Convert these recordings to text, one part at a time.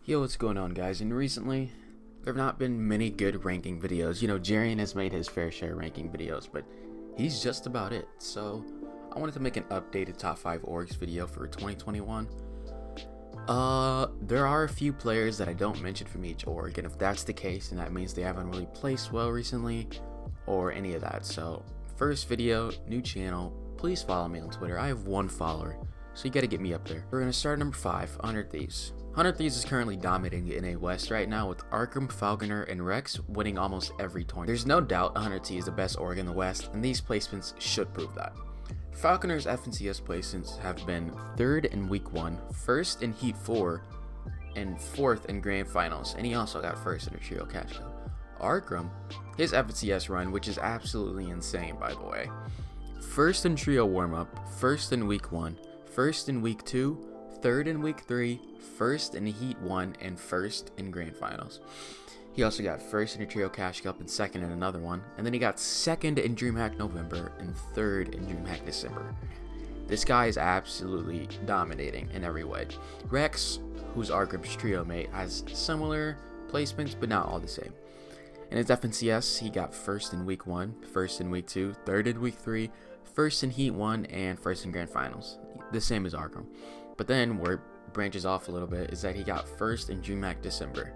Yo, what's going on, guys? And recently, there have not been many good ranking videos. Jarian has made his fair share of ranking videos, but he's just about it. So, I wanted to make an updated top 5 orgs video for 2021. There are a few players that I don't mention from each org, and if that's the case, then that means they haven't really placed well recently, or any of that. So, first video, new channel, please follow me on Twitter. I have 1 follower, so you gotta get me up there. We're gonna start at number 5, 100 Thieves. 100 Thieves is currently dominating the NA West right now, with Arkham, Falconer, and Rex winning almost every tournament. There's no doubt 100 Thieves is the best org in the West, and these placements should prove that. Falconer's FNCS placements have been 3rd in Week 1, 1st in Heat 4, and 4th in Grand Finals, and he also got 1st in a Trio Cash Cup. Arkham, his FNCS run, which is absolutely insane by the way, 1st in Trio Warm-Up, 1st in Week 1, 1st in Week 2, 3rd in Week 3, 1st in Heat 1, and 1st in Grand Finals. He also got 1st in a Trio Cash Cup and 2nd in another one, and then he got 2nd in DreamHack November and 3rd in DreamHack December. This guy is absolutely dominating in every way. Rex, who's Arkham's trio mate, has similar placements, but not all the same. In his FNCS, he got 1st in Week 1, 1st in Week 2, 3rd in Week 3, 1st in Heat 1, and 1st in Grand Finals. The same as Arkham. But then, where it branches off a little bit, is that he got 1st in DreamHack December.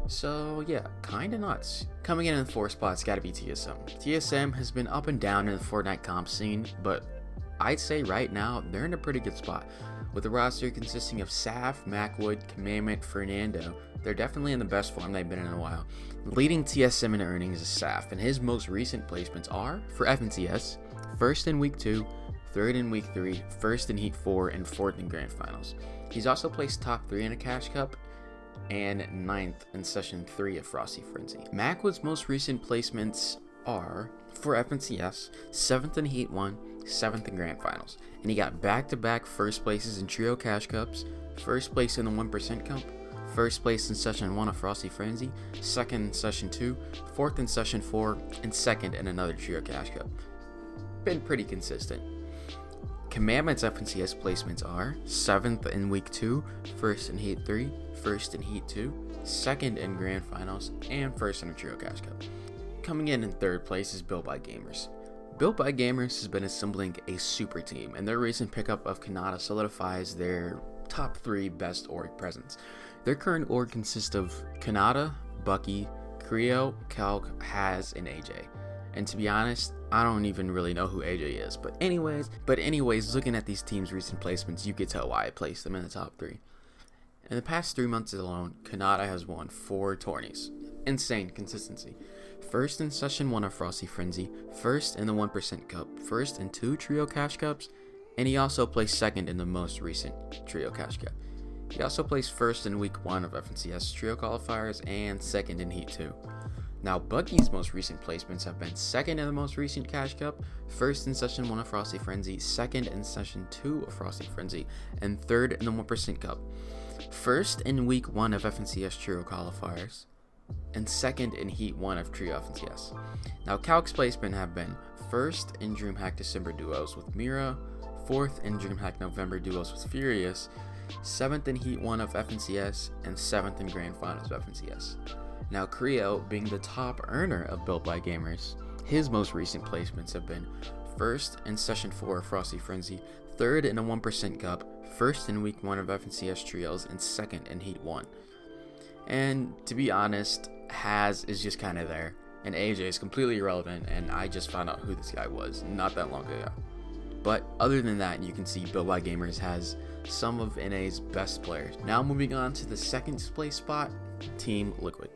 So yeah, kinda nuts. Coming in the 4th spot's gotta be TSM. TSM has been up and down in the Fortnite comp scene, but I'd say right now, they're in a pretty good spot. With the roster consisting of Saf, Macwood, Commandment, Fernando, they're definitely in the best form they've been in a while. Leading TSM in earnings is Saf, and his most recent placements are, for FNCS, 1st in Week 2, 3rd in Week 3, 1st in Heat 4, and 4th in Grand Finals. He's also placed top 3 in a Cash Cup, and 9th in Session 3 of Frosty Frenzy. Macwood's most recent placements are, for FNCS, 7th in Heat 1, 7th in Grand Finals, and he got back-to-back first places in Trio Cash Cups, 1st place in the 1% Cup, 1st place in Session 1 of Frosty Frenzy, 2nd in Session 2, 4th in Session 4, and 2nd in another Trio Cash Cup. Been pretty consistent. Commandment's FNCS placements are 7th in Week 2, 1st in Heat 3, 1st in Heat 2, 2nd in Grand Finals, and 1st in a Trio Cash Cup. Coming in 3rd place is Built by Gamers. Built by Gamers has been assembling a super team, and their recent pickup of Kanata solidifies their top 3 best org presence. Their current org consists of Kanata, Bucky, Creo, Calc, Haz, and AJ. And to be honest, I don't even really know who AJ is, but anyways, looking at these teams' recent placements, you can tell why I placed them in the top 3. In the past 3 months alone, Kanata has won 4 tourneys. Insane consistency. 1st in Session 1 of Frosty Frenzy, 1st in the 1% Cup, 1st in 2 Trio Cash Cups, and he also placed 2nd in the most recent Trio Cash Cup. He also placed 1st in Week 1 of FNCS Trio Qualifiers and 2nd in Heat 2. Now, Bucky's most recent placements have been 2nd in the most recent Cash Cup, 1st in Session 1 of Frosty Frenzy, 2nd in Session 2 of Frosty Frenzy, and 3rd in the 1% Cup. 1st in Week 1 of FNCS Trio Qualifiers, and 2nd in Heat 1 of Trio FNCS. Now, Calc's placement have been 1st in DreamHack December duos with Mira, 4th in DreamHack November duos with Furious, 7th in Heat 1 of FNCS, and 7th in Grand Finals of FNCS. Now, Creo, being the top earner of Built by Gamers, his most recent placements have been 1st in Session 4 of Frosty Frenzy, 3rd in a 1% Cup, 1st in Week 1 of FNCS Trios, and 2nd in Heat 1. And to be honest, Haz is just kind of there, and AJ is completely irrelevant, and I just found out who this guy was not that long ago. But other than that, you can see Built by Gamers has some of NA's best players. Now moving on to the 2nd place spot, Team Liquid.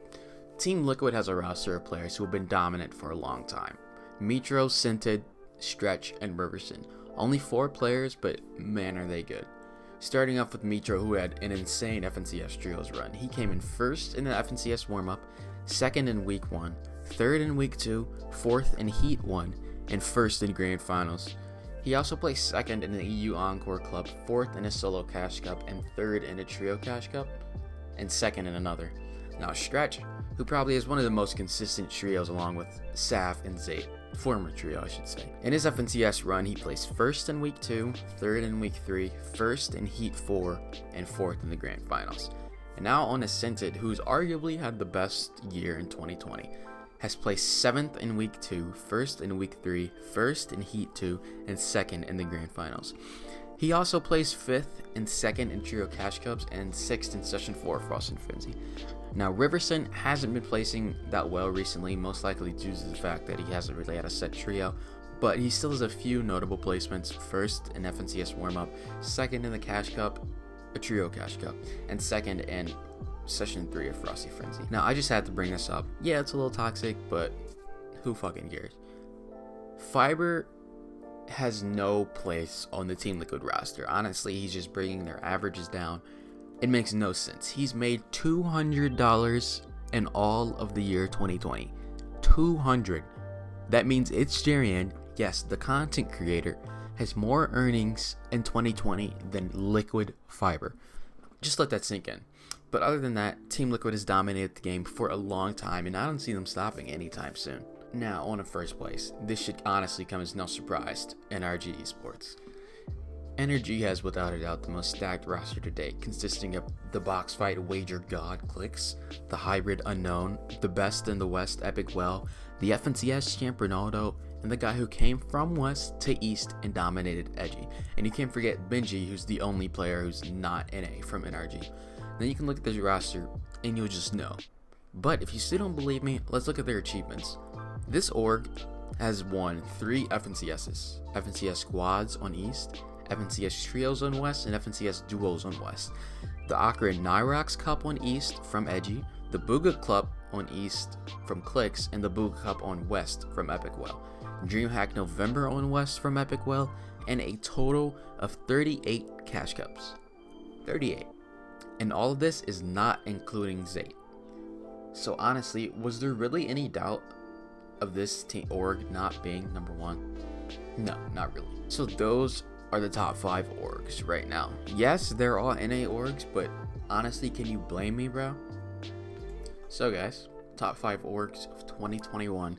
Team Liquid has a roster of players who have been dominant for a long time. Mitro, Scented, Stretch, and Riverson. Only 4 players, but man are they good. Starting off with Mitro, who had an insane FNCS Trios run. He came in 1st in the FNCS warm-up, 2nd in Week 1, 3rd in Week 2, 4th in Heat 1, and 1st in Grand Finals. He also placed 2nd in the EU Encore Club, 4th in a Solo Cash Cup, and 3rd in a Trio Cash Cup, and 2nd in another. Now Stretch, who probably is one of the most consistent trios along with Saf and Zate. former trio I should say. In his FNCS run, he placed 1st in week 2, 3rd in week 3, 1st in heat 4, and 4th in the grand finals. And now on Ascended, who's arguably had the best year in 2020, has placed 7th in week 2, 1st in week 3, 1st in heat 2, and 2nd in the grand finals. He also placed 5th and 2nd in Trio Cash Cups and 6th in Session 4 Frost and Frenzy. Now, Riverson hasn't been placing that well recently, most likely due to the fact that he hasn't really had a set trio, but he still has a few notable placements: 1st in FNCS Warm-Up, 2nd in the Cash Cup, a Trio Cash Cup, and 2nd in Session 3 of Frosty Frenzy. Now, I just had to bring this up. Yeah, it's a little toxic, but who fucking cares? Fiber has no place on the Team Liquid roster. Honestly, he's just bringing their averages down. It makes no sense. He's made $200 in all of the year 2020. 200. That means it's Jarian, yes, the content creator, has more earnings in 2020 than Liquid Fiber. Just let that sink in. But other than that, Team Liquid has dominated the game for a long time, and I don't see them stopping anytime soon. Now, on to first place. This should honestly come as no surprise to NRG Esports. NRG has without a doubt the most stacked roster to date, consisting of the box fight wager god Clicks, the hybrid Unknown, the best in the West Epic Well, the FNCS champ Ronaldo, and the guy who came from West to East and dominated Edgy. And you can't forget Benji, who's the only player who's not NA from NRG. Then you can look at this roster and you'll just know. But if you still don't believe me, let's look at their achievements. This org has won 3 FNCSs, FNCS Squads on East, FNCS Trios on West, and FNCS Duos on West. The Akra Nyrox Cup on East from Edgy, the Booga Cup on East from Clicks, and the Booga Cup on West from Epic Well. DreamHack November on West from Epic Well, and a total of 38 Cash Cups. 38. And all of this is not including Zate. So honestly, was there really any doubt of this org not being number 1? No, not really. So those are the top 5 orgs right now. Yes, they're all NA orgs, but honestly, can you blame me, bro? So guys, top 5 orgs of 2021.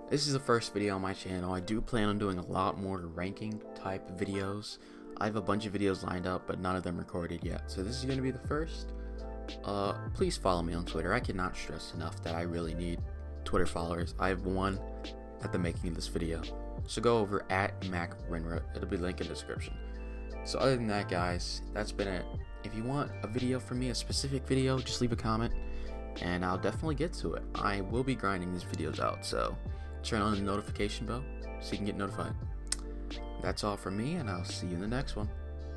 This is the first video on my channel. I do plan on doing a lot more ranking type videos. I have a bunch of videos lined up, but none of them recorded yet. So this is going to be the first. Please follow me on Twitter. I cannot stress enough that I really need Twitter followers. I have 1 at the making of this video. So go over at MacRenra. It'll be linked in the description. So other than that, guys, that's been it. If you want a video from me, a specific video, just leave a comment and I'll definitely get to it. I will be grinding these videos out, so turn on the notification bell so you can get notified. That's all from me, and I'll see you in the next one.